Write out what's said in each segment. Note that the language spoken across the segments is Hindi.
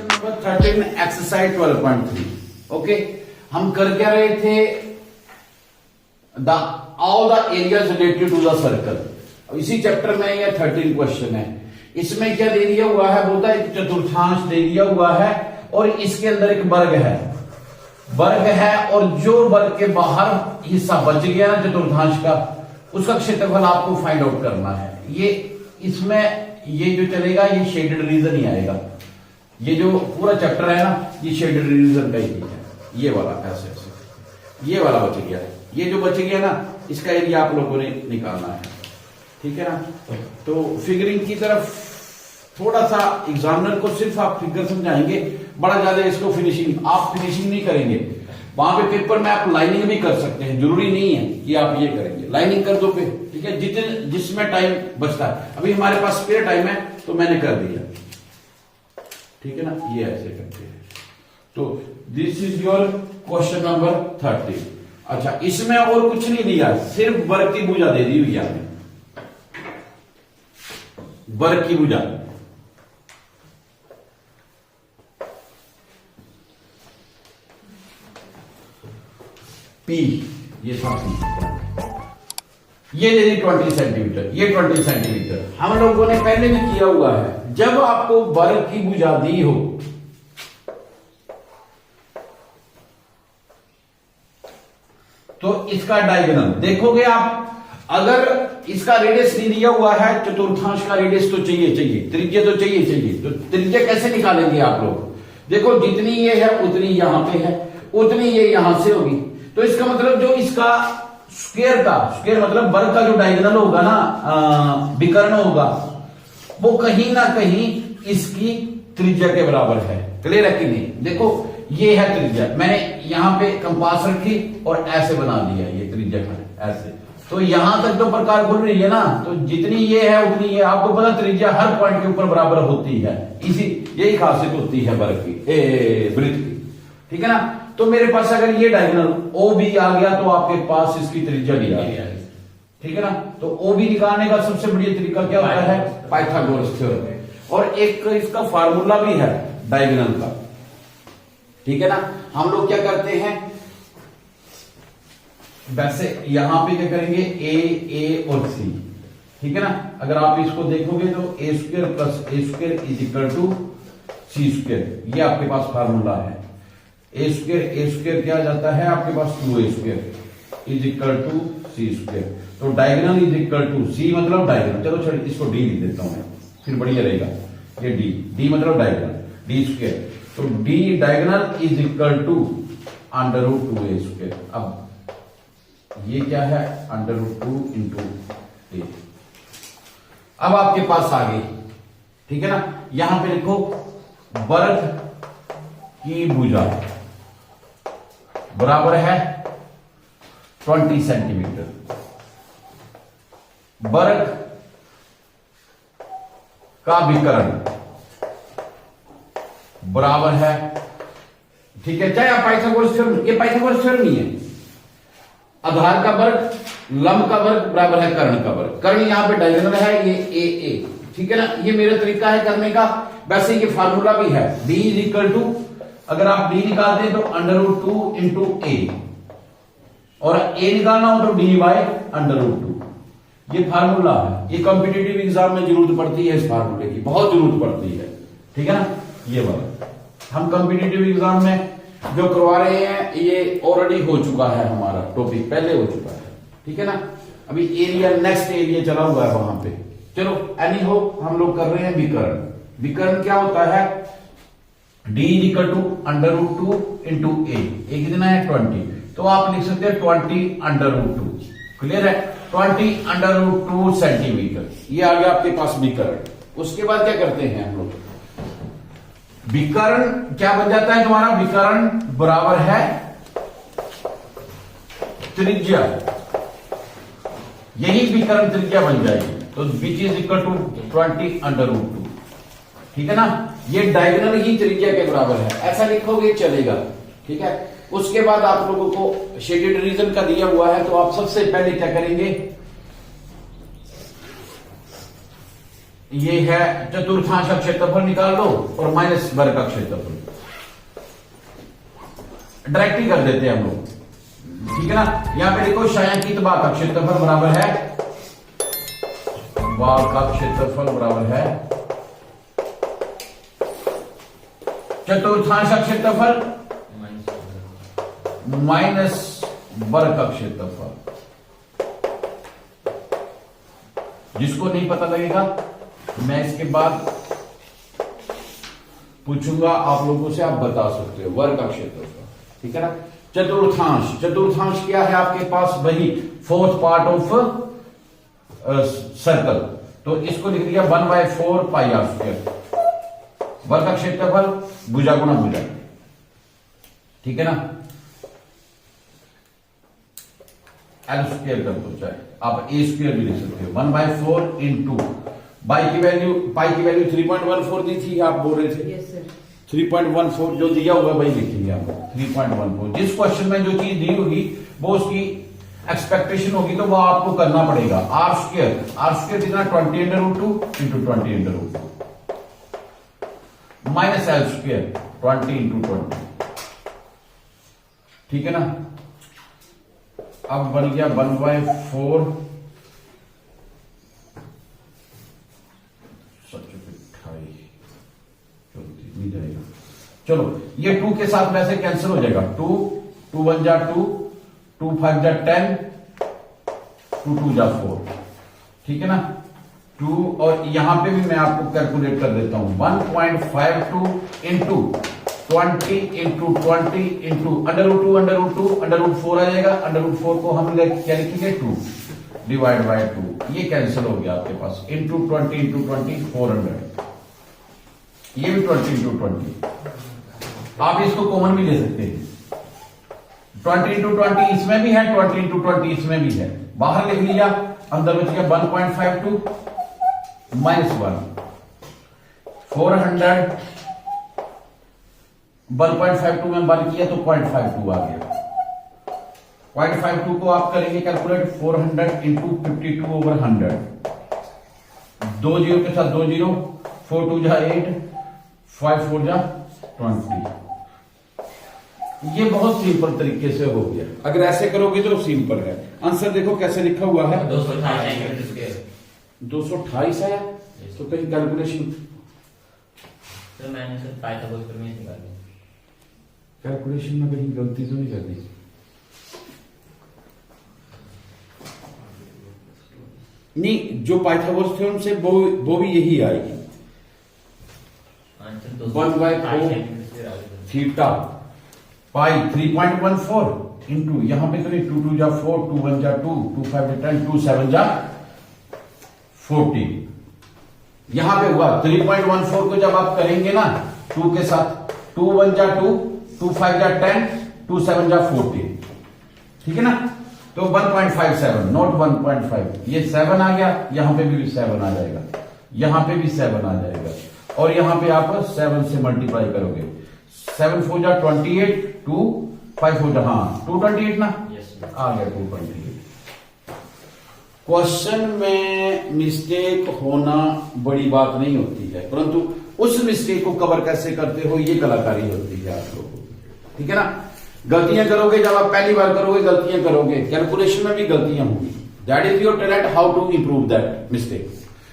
Question number 13 exercise 12.3। ओके, हम कर क्या रहे थे, all the areas related to the circle. इसी चैप्टर में ये 13 क्वेश्चन है। इसमें क्या दे दिया हुआ है, बोलता है एक चतुर्थांश दे दिया हुआ है और इसके अंदर एक वर्ग है और जो वर्ग के बाहर हिस्सा बच गया ना चतुर्थांश का, उसका क्षेत्रफल आपको फाइंड आउट करना है। ये इसमें ये जो चलेगा ये शेडेड रीजन ही आएगा। ये जो पूरा चैप्टर है ना, ये शेडेड रीजन का ही है। ये वाला ऐसे ये वाला बच गया, ये जो बच गया ना, इसका एरिया आप लोगों ने निकालना है। ठीक है ना। तो फिगरिंग की तरफ थोड़ा सा एग्जामिनर को सिर्फ आप फिगर समझाएंगे, बड़ा ज्यादा इसको फिनिशिंग आप फिनिशिंग नहीं करेंगे। वहां पे पेपर में आप लाइनिंग भी कर सकते हैं, जरूरी नहीं है कि आप ये करेंगे, लाइनिंग कर दो पे। ठीक है, जिसमें टाइम बचता है। अभी हमारे पास स्पेयर टाइम है तो मैंने कर दिया। ठीक है ना, ये ऐसे करते हैं। तो this is your question number 30। अच्छा, इसमें और कुछ नहीं दिया, सिर्फ वर्ग की भुजा दे दी हुई है, वर्ग की भुजा। पी ये ये दे दी 20 सेंटीमीटर, ये 20 सेंटीमीटर हम लोगों ने पहले भी किया हुआ है। जब आपको वर्ग की भुजा दी हो तो इसका डायगोनल देखोगे आप। अगर इसका रेडियस नहीं दिया हुआ है, चतुर्थांश का रेडियस तो चाहिए, त्रिज्या तो चाहिए। तो त्रिज्या कैसे निकालेंगे आप लोग? देखो, जितनी ये है उतनी यहां पे है, उतनी ये यहां से होगी। तो इसका मतलब जो इसका स्क्वायर मतलब वर्ग का जो डायगोनल होगा ना, विकर्ण होगा, वो कहीं ना कहीं इसकी त्रिज्या के बराबर है। क्लियर है कि नहीं? देखो, ये है त्रिज्या, मैंने यहां पे कंपास रखी और ऐसे बना दिया ये त्रिज्या का ऐसे। तो यहां तक तो प्रकार खुल रही है ना, तो जितनी ये है उतनी ये। आपको पता त्रिज्या हर पॉइंट के ऊपर बराबर होती है, यही खासियत होती है वर्ग की, वृत्त की। ठीक है ना। तो मेरे पास अगर ये डायगोनल ओ बी आ गया तो आपके पास इसकी त्रिज्या भी आ गया। ठीक है ना। तो ओ बी निकालने का सबसे बढ़िया तरीका क्या होता है? Pythagoras theorem. और एक इसका फार्मूला भी है डायगोनल का। ठीक है ना। हम लोग क्या करते हैं, वैसे यहां पे क्या करेंगे, ए और सी। ठीक है ना। अगर आप इसको देखोगे तो a square plus a square is equal to C square, ये आपके पास फार्मूला है। ए स्क्वायर क्या जाता है आपके पास, 2a square is equal to C square. तो diagonal is equal to C मतलब डायगोनल। चलो छोड़, इसको डी लिख देता हूं मैं, फिर बढ़िया रहेगा। ये डी मतलब डायगोनल, डी स्क्वायर। तो D diagonal is equal to under root 2a square. अब ये क्या है, अंडर रूट 2 इंटू ए। अब आपके पास आ गई। ठीक है ना। यहां पे लिखो वर्ग की भुजा बराबर है 20 सेंटीमीटर। वर्ग का विकर्ण बराबर है, ठीक है, चाहे आप पाइथागोरस थ्योरम, ये पाइथागोरस थ्योरम नहीं है। आधार का वर्ग, लंब का वर्ग बराबर है कर्ण का वर्ग। कर्ण यहां पे डायगोनल है, ये ए। ठीक है ना। ये मेरा तरीका है करने का। वैसे ये फार्मूला भी है, d इज इक्वल टू, अगर आप d निकालते हैं तो अंडर रूट 2 इंटू ए, और a निकालना हो तो dy बाय अंडर रूट 2। ये फार्मूला है। ये कॉम्पिटिटिव एग्जाम में जरूरत पड़ती है, इस फार्मूले की बहुत जरूरत पड़ती है। ठीक है ना। ये वाला हम कॉम्पिटिटिव एग्जाम में जो करवा रहे हैं, ये ऑलरेडी हो चुका है, हमारा टॉपिक पहले हो चुका है। ठीक है ना। अभी एरिया, नेक्स्ट एरिया चला हुआ है वहां पे। चलो, एनी हो, हम लोग कर रहे हैं विकर्ण। विकर्ण क्या होता है, d is equal to under root 2 into a कितना है 20। तो आप लिख सकते हैं 20 अंडर रूट 2। क्लियर है। 20 अंडर रूट 2 सेंटीमीटर, ये आ गया आपके पास विकर्ण। उसके बाद क्या करते हैं हम लोग, विकर्ण क्या बन जाता है तुम्हारा, विकर्ण बराबर है त्रिज्या, यही विकर्ण त्रिज्या बन जाएगी। तो which is equal to 20 under root 2। ठीक है ना। ये डायगोनल ही त्रिज्या के बराबर है, ऐसा लिखोगे चलेगा। ठीक है। उसके बाद आप लोगों को शेडेड रीजन का दिया हुआ है, तो आप सबसे पहले क्या करेंगे, ये है चतुर्थांश का क्षेत्रफल निकाल लो और माइनस वर्ग का क्षेत्रफल डायरेक्ट ही कर देते हैं हम लोग, ठीक है ना। यहां पे देखो छायांकित भाग का क्षेत्रफल बराबर है, भाग का क्षेत्रफल बराबर है चतुर्थांश का क्षेत्रफल माइनस वर्ग का क्षेत्रफल। जिसको नहीं पता लगेगा मैं इसके बाद पूछूंगा आप लोगों से, आप बता सकते हो वर्ग का क्षेत्रफल, ठीक है ना। चतुर्थांश, चतुर्थांश क्या है आपके पास, वही फोर्थ पार्ट ऑफ सर्कल, तो इसको लिख दिया 1/4 पाई आर स्क्वायर। वर्ग का क्षेत्रफल भुजा गुणा भुजा, ठीक है ना। एल स्क्वायर कर दो, चाहे आप ए स्क्वायर भी लिख सकते हो। 1/4 इंटू पाई की वैल्यू 3.14 दी थी, आप बोल रहे थे। Yes sir. 3.14 जो दिया होगा वही लिखेंगे आप 3.14। जिस क्वेश्चन में जो चीज दी होगी वो उसकी एक्सपेक्टेशन होगी तो वो आपको करना पड़ेगा। आर स्क्वायर कितना 20√2 into 20√2 minus L square 20 into 20, ठीक है ना। अब बन गया 1/4 जाएगा। चलो ये 2 के साथ वैसे कैंसिल हो जाएगा, 2 1 जा 2, 2 5 जा 10, 2 2 जा 4, ठीक है ना। 2 और यहां पे भी मैं आपको कैलकुलेट कर देता हूं 1.52 इंटू 20 इंटू 20 इंटू √2 आ जाएगा। √4 को हम क्या लिखेंगे 2 डिवाइड बाय 2, ये कैंसिल हो गया आपके पास। इंटू 20 इंटू 20 400, ये भी 20 इंटू 20, आप इसको कॉमन भी ले सकते हैं। 20 इंटू 20 इसमें भी है, 20 इंटू 20 इसमें भी है, बाहर लिख लिया, अंदर बच गया 1.52 माइनस 1 400, 1.52 में 1 किया तो 0.52 आ गया। 0.52 को आप करेंगे कैलकुलेट 400 इंटू 52/100, 2 जीरो के साथ 2 जीरो, 4 2 जा 8, 5 4 जा 20। ये बहुत सिंपल तरीके से हो गया। अगर ऐसे करोगे तो सिंपल है। आंसर देखो कैसे लिखा हुआ है, 228 है। तो कहीं कैलकुलेशन मैंने सर पाइथागोरस प्रमेय निकाल लिया। कैलकुलेशन में कहीं गलती तो नहीं कर दी? नहीं, जो पाइथागोरस थ्योरम से वो भी यही आएगी। 1/4 थीटा पाई 3.14 इंटू यहां पे तो नहीं, 2 2 जा 4, 2 1 जा 2, 2 5 जा 10, 2 7 जा 14। यहां पे हुआ 3.14 को जब आप करेंगे ना 2 के साथ, 2 1 जा 2, 2 5 जा 10, 2 7 जा 14, ठीक है ना। तो 1.57 नॉट 1.5, ये 7 आ गया, यहां पे भी 7 आ जाएगा, यहां पे भी 7 आ जाएगा, और यहां पे आप 7 से मल्टीप्लाई करोगे। 7 4 जा 28, 2 5 4 जा 228 ना, आ गया 228। क्वेश्चन में मिस्टेक होना बड़ी बात नहीं होती है, परंतु उस मिस्टेक को कवर कैसे करते हो ये कलाकारी होती है आप लोगों को, ठीक है ना। गलतियां करोगे, जब आप पहली बार करोगे गलतियां करोगे, कैलकुलेशन में भी गलतियां होंगी। That is your talent, how to improve that mistake.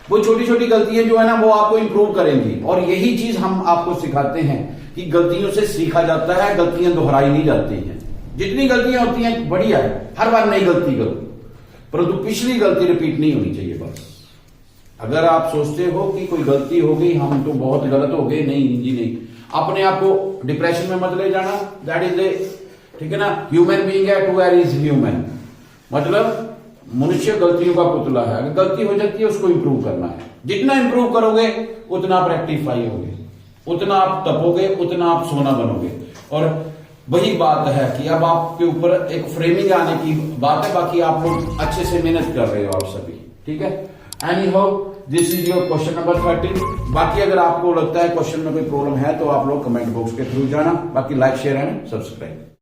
वो छोटी छोटी गलतियां जो है ना वो आपको इंप्रूव करेंगी, और यही चीज हम आपको सिखाते हैं कि गलतियों से सीखा जाता है, गलतियां दोहराई नहीं जाती हैं। जितनी गलतियां होती हैं बढ़िया है, हर बार नई गलती करो, परंतु पिछली गलती रिपीट नहीं होनी चाहिए बस। अगर आप सोचते हो कि कोई गलती हो गई, हम तो बहुत गलत हो गए, नहीं जी नहीं, अपने आप को डिप्रेशन में मत ले जाना। दैट इज ए, ठीक है ना, ह्यूमन बीइंग है, टू एर इज ह्यूमन, मतलब मनुष्य गलतियों का पुतला है। अगर गलती हो जाती है उसको इंप्रूव करना है, जितना इंप्रूव करोगे उतना आप रेक्टिफाई होगे, उतना आप तपोगे, उतना आप सोना बनोगे। और वही बात है कि अब आपके ऊपर एक फ्रेमिंग आने की बात है, बाकी आप लोग अच्छे से मेहनत कर रहे हो आप सभी, ठीक है। Any how this is your question number 13। बाकी अगर आपको लगता है क्वेश्चन में कोई प्रॉब्लम है तो आप लोग कमेंट बॉक्स के थ्रू जाना, बाकी लाइक शेयर एंड सब्सक्राइब।